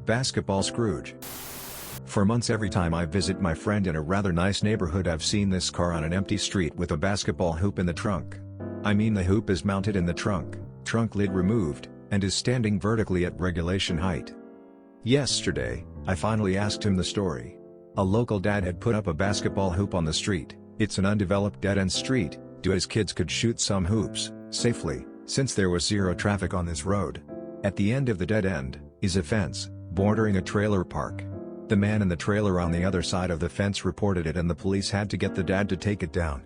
Basketball Scrooge. For months every time I visit my friend in a rather nice neighborhood I've seen this car on an empty street with a basketball hoop in the trunk. I mean the hoop is mounted in the trunk lid removed, and is standing vertically at regulation height. Yesterday, I finally asked him the story. A local dad had put up a basketball hoop on the street. It's an undeveloped dead-end street, his kids could shoot some hoops, safely, since there was zero traffic on this road. At the end of the dead end, is a fence, bordering a trailer park. The man in the trailer on the other side of the fence reported it and the police had to get the dad to take it down.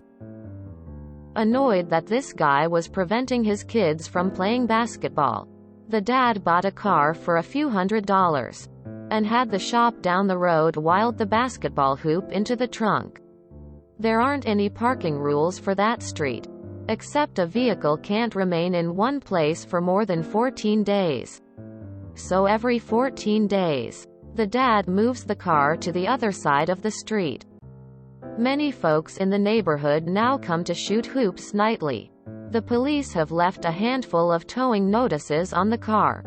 Annoyed that this guy was preventing his kids from playing basketball, the dad bought a car for a few $100s and had the shop down the road wheeled the basketball hoop into the trunk. There aren't any parking rules for that street, except a vehicle can't remain in one place for more than 14 days. So every 14 days, the dad moves the car to the other side of the street. Many folks in the neighborhood now come to shoot hoops nightly. The police have left a handful of towing notices on the car,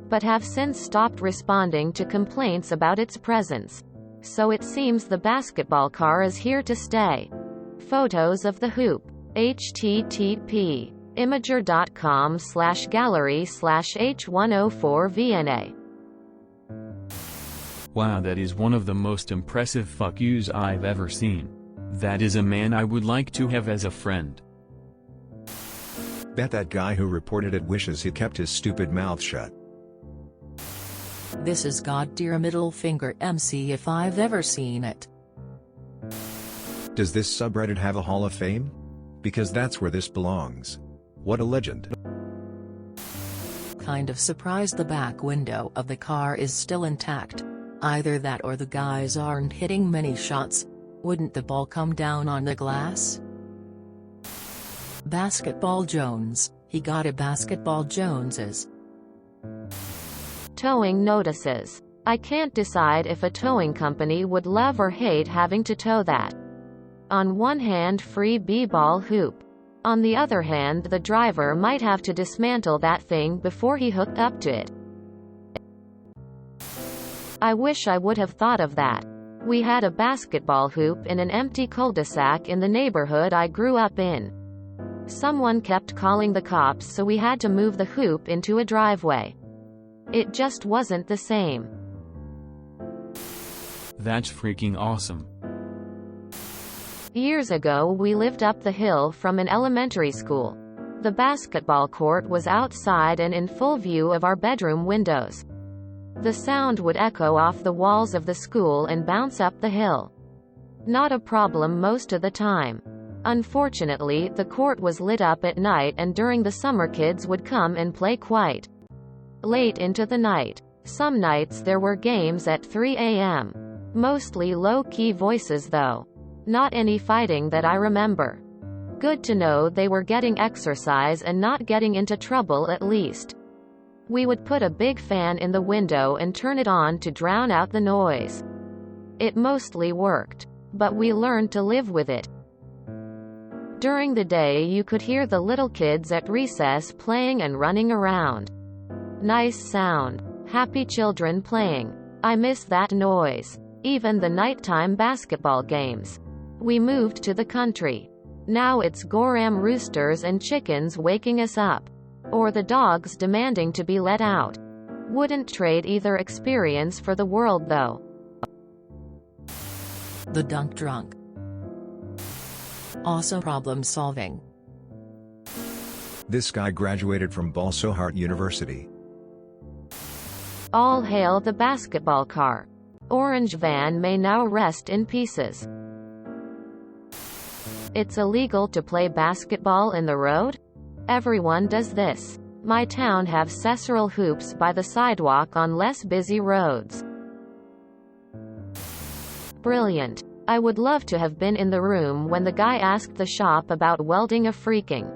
but have since stopped responding to complaints about its presence. So it seems the basketball car is here to stay. Photos of the hoop. http imager.com/gallery/h104vna. Wow, that is one of the most impressive fuck yous I've ever seen. That is a man I would like to have as a friend. Bet that guy who reported it wishes he kept his stupid mouth shut. This is God-tier middle finger MC if I've ever seen it. Does this subreddit have a Hall of Fame? Because that's where this belongs. What a legend. Kind of surprised the back window of the car is still intact. Either that or the guys aren't hitting many shots. Wouldn't the ball come down on the glass? Basketball Jones, he got a basketball Joneses. Towing notices. I can't decide if a towing company would love or hate having to tow that. On one hand, free b-ball hoop. On the other hand, the driver might have to dismantle that thing before he hooked up to it. I wish I would have thought of that. We had a basketball hoop in an empty cul-de-sac in the neighborhood I grew up in. Someone kept calling the cops, so we had to move the hoop into a driveway. It just wasn't the same. That's freaking awesome. Years ago we lived up the hill from an elementary school. The basketball court was outside and in full view of our bedroom windows. The sound would echo off the walls of the school and bounce up the hill. Not a problem most of the time. Unfortunately, the court was lit up at night and during the summer kids would come and play quite late into the night. Some nights there were games at 3 a.m. Mostly low-key voices though. Not any fighting that I remember. Good to know they were getting exercise and not getting into trouble at least. We would put a big fan in the window and turn it on to drown out the noise. It mostly worked, but we learned to live with it. During the day you could hear the little kids at recess playing and running around. Nice sound. Happy children playing. I miss that noise. Even the nighttime basketball games. We moved to the country. Now it's goram roosters and chickens waking us up. Or the dogs demanding to be let out. Wouldn't trade either experience for the world though. The dunk drunk. Also problem solving. This guy graduated from Balsohart University. All hail the basketball car. Orange van may now rest in pieces. It's illegal to play basketball in the road? Everyone does this. My town have sessural hoops by the sidewalk on less busy roads. Brilliant. I would love to have been in the room when the guy asked the shop about welding a freaking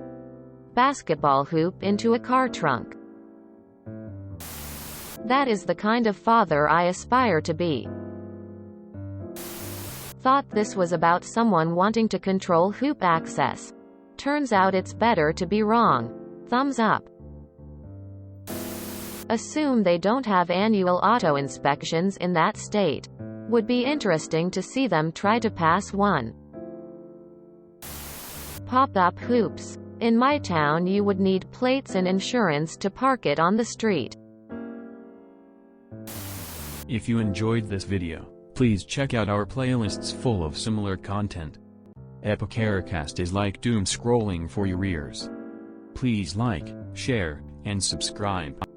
basketball hoop into a car trunk. That is the kind of father I aspire to be. Thought this was about someone wanting to control hoop access. Turns out it's better to be wrong. Thumbs up. Assume they don't have annual auto inspections in that state. Would be interesting to see them try to pass one. Pop-up hoops. In my town you would need plates and insurance to park it on the street. If you enjoyed this video, please check out our playlists full of similar content. Epicaricast is like doom scrolling for your ears. Please like, share, and subscribe.